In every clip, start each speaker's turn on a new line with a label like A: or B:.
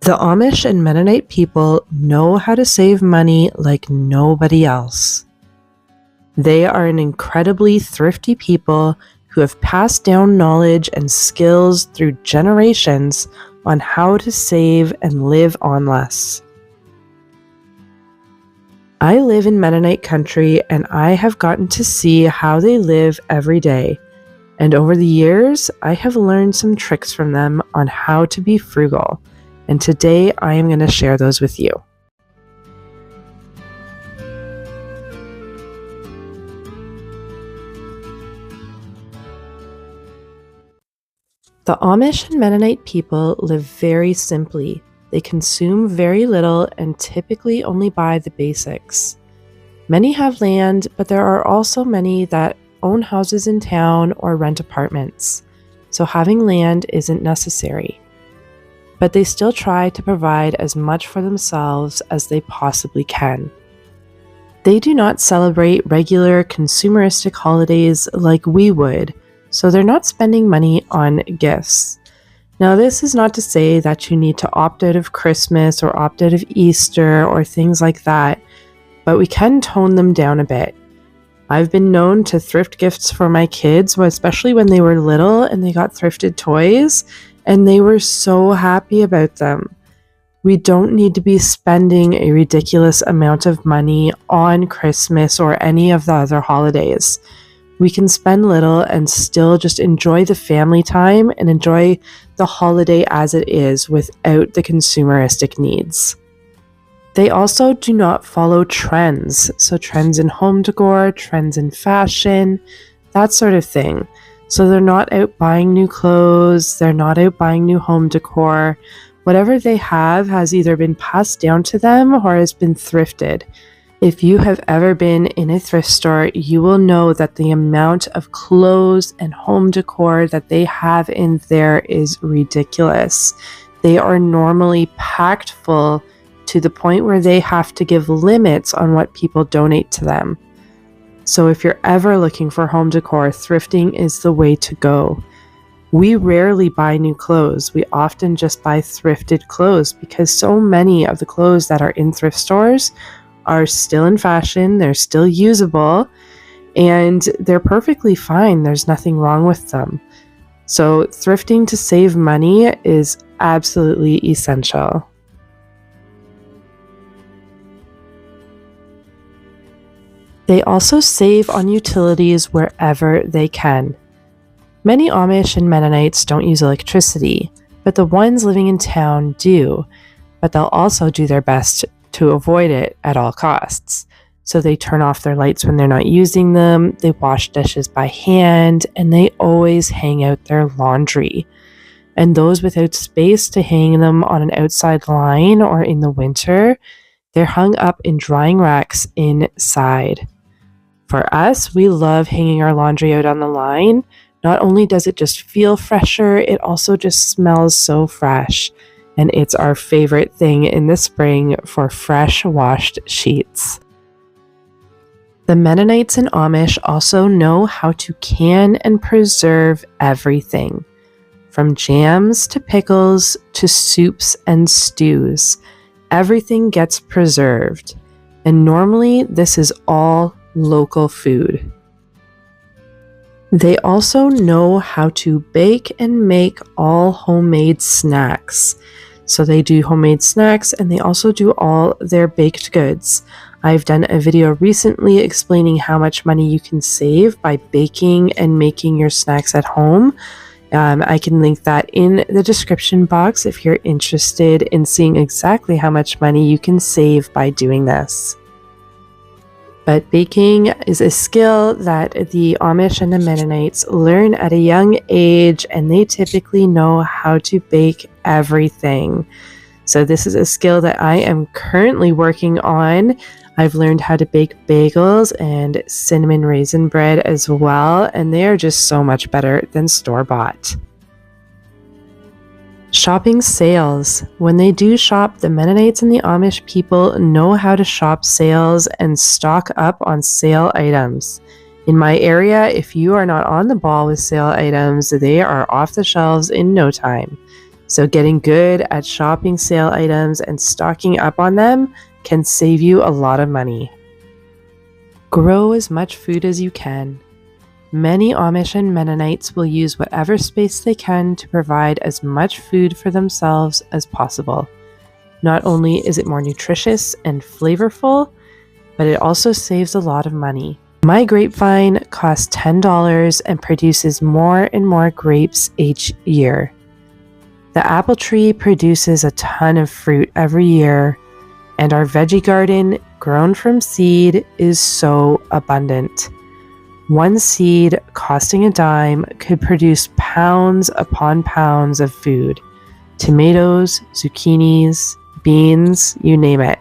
A: The Amish and Mennonite people know how to save money like nobody else. They are an incredibly thrifty people who have passed down knowledge and skills through generations on how to save and live on less. I live in Mennonite country and I have gotten to see how they live every day. And over the years, I have learned some tricks from them on how to be frugal. And today I am going to share those with you. The Amish and Mennonite people live very simply. They consume very little and typically only buy the basics. Many have land, but there are also many that own houses in town or rent apartments, so having land isn't necessary. But they still try to provide as much for themselves as they possibly can. They do not celebrate regular consumeristic holidays like we would, so they're not spending money on gifts. Now, this is not to say that you need to opt out of Christmas or opt out of Easter or things like that, but we can tone them down a bit. I've been known to thrift gifts for my kids, especially when they were little and they got thrifted toys, and they were so happy about them. We don't need to be spending a ridiculous amount of money on Christmas or any of the other holidays. We can spend little and still just enjoy the family time and enjoy the holiday as it is without the consumeristic needs. They also do not follow trends, so trends in home decor, trends in fashion, that sort of thing. So they're not out buying new clothes, they're not out buying new home decor. Whatever they have has either been passed down to them or has been thrifted. If you have ever been in a thrift store, you will know that the amount of clothes and home decor that they have in there is ridiculous. They are normally packed full to the point where they have to give limits on what people donate to them. So if you're ever looking for home decor, thrifting is the way to go. We rarely buy new clothes. We often just buy thrifted clothes because so many of the clothes that are in thrift stores are still in fashion, they're still usable, and they're perfectly fine. There's nothing wrong with them. So thrifting to save money is absolutely essential. They also save on utilities wherever they can. Many Amish and Mennonites don't use electricity, but the ones living in town do, but they'll also do their best to avoid it at all costs. So they turn off their lights when they're not using them, they wash dishes by hand, and they always hang out their laundry. And those without space to hang them on an outside line or in the winter, they're hung up in drying racks inside. For us, we love hanging our laundry out on the line. Not only does it just feel fresher, it also just smells so fresh. And it's our favorite thing in the spring for fresh washed sheets. The Mennonites and Amish also know how to can and preserve everything, from jams to pickles to soups and stews. Everything gets preserved, and normally this is all local food. They also know how to bake and make all homemade snacks. So they do homemade snacks and they also do all their baked goods. I've done a video recently explaining how much money you can save by baking and making your snacks at home. I can link that in the description box if you're interested in seeing exactly how much money you can save by doing this. But baking is a skill that the Amish and the Mennonites learn at a young age, and they typically know how to bake everything. So this is a skill that I am currently working on. I've learned how to bake bagels and cinnamon raisin bread as well, and they are just so much better than store-bought. Shopping sales. When they do shop, the Mennonites and the Amish people know how to shop sales and stock up on sale items. In my area, if you are not on the ball with sale items, they are off the shelves in no time. So getting good at shopping sale items and stocking up on them can save you a lot of money. Grow as much food as you can. Many Amish and Mennonites will use whatever space they can to provide as much food for themselves as possible. Not only is it more nutritious and flavorful, but it also saves a lot of money. My grapevine costs $10 and produces more and more grapes each year. The apple tree produces a ton of fruit every year, and our veggie garden, grown from seed, is so abundant. One seed costing a dime could produce pounds upon pounds of food. Tomatoes, zucchinis, beans, you name it.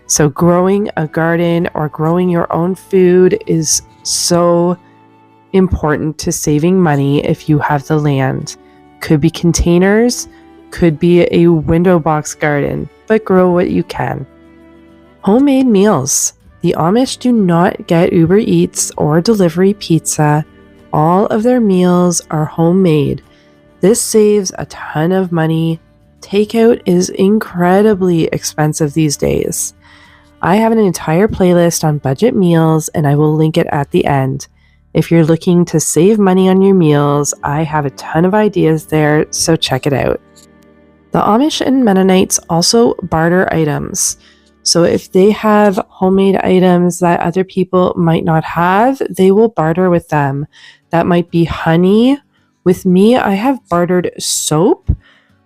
A: So growing a garden or growing your own food is so important to saving money if you have the land. Could be containers, could be a window box garden, but grow what you can. Homemade meals. The Amish do not get Uber Eats or delivery pizza. All of their meals are homemade. This saves a ton of money. Takeout is incredibly expensive these days. I have an entire playlist on budget meals, and I will link it at the end. If you're looking to save money on your meals, I have a ton of ideas there, so check it out. The Amish and Mennonites also barter items. So if they have homemade items that other people might not have, they will barter with them. That might be honey. With me, I have bartered soap.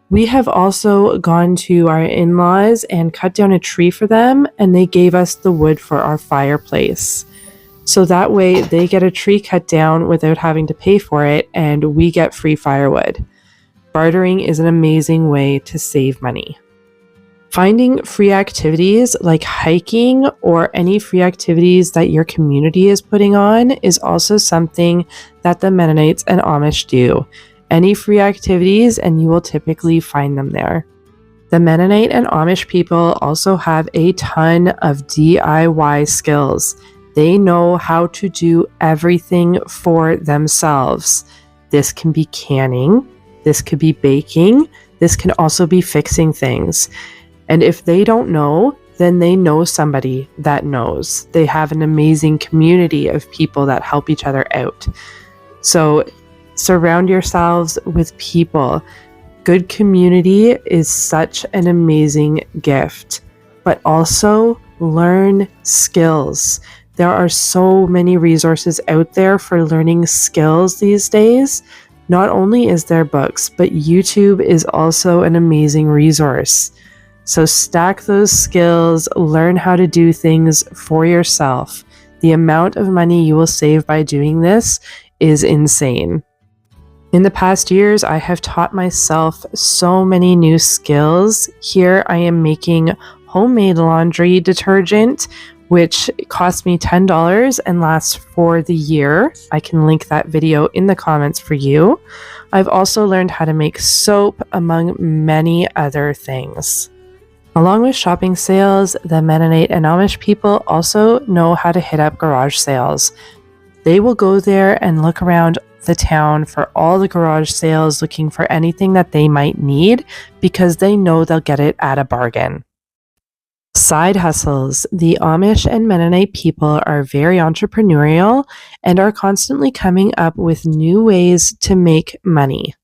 A: We have also gone to our in-laws and cut down a tree for them, and they gave us the wood for our fireplace. So that way they get a tree cut down without having to pay for it, and we get free firewood. Bartering is an amazing way to save money. Finding free activities like hiking or any free activities that your community is putting on is also something that the Mennonites and Amish do. Any free activities and you will typically find them there. The Mennonite and Amish people also have a ton of DIY skills. They know how to do everything for themselves. This can be canning, this could be baking, this can also be fixing things. And if they don't know, then they know somebody that knows. They have an amazing community of people that help each other out. So surround yourselves with people. Good community is such an amazing gift, but also learn skills. There are so many resources out there for learning skills these days. Not only is there books, but YouTube is also an amazing resource. So stack those skills, learn how to do things for yourself. The amount of money you will save by doing this is insane. In the past years, I have taught myself so many new skills. Here I am making homemade laundry detergent, which cost me $10 and lasts for the year. I can link that video in the comments for you. I've also learned how to make soap, among many other things. Along with shopping sales, the Mennonite and Amish people also know how to hit up garage sales. They will go there and look around the town for all the garage sales, looking for anything that they might need because they know they'll get it at a bargain. Side hustles. The Amish and Mennonite people are very entrepreneurial and are constantly coming up with new ways to make money.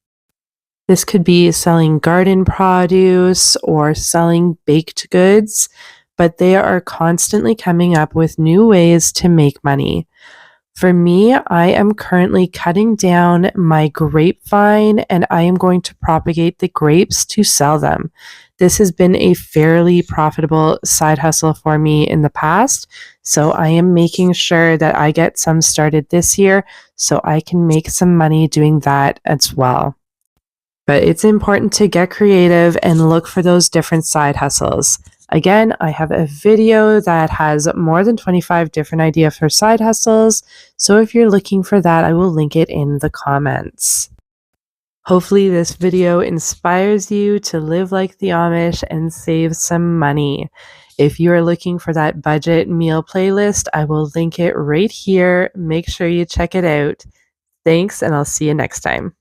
A: This could be selling garden produce or selling baked goods, but they are constantly coming up with new ways to make money. For me, I am currently cutting down my grapevine and I am going to propagate the grapes to sell them. This has been a fairly profitable side hustle for me in the past, so I am making sure that I get some started this year so I can make some money doing that as well. But it's important to get creative and look for those different side hustles. Again, I have a video that has more than 25 different ideas for side hustles, so if you're looking for that, I will link it in the comments. Hopefully this video inspires you to live like the Amish and save some money. If you are looking for that budget meal playlist, I will link it right here. Make sure you check it out. Thanks, and I'll see you next time.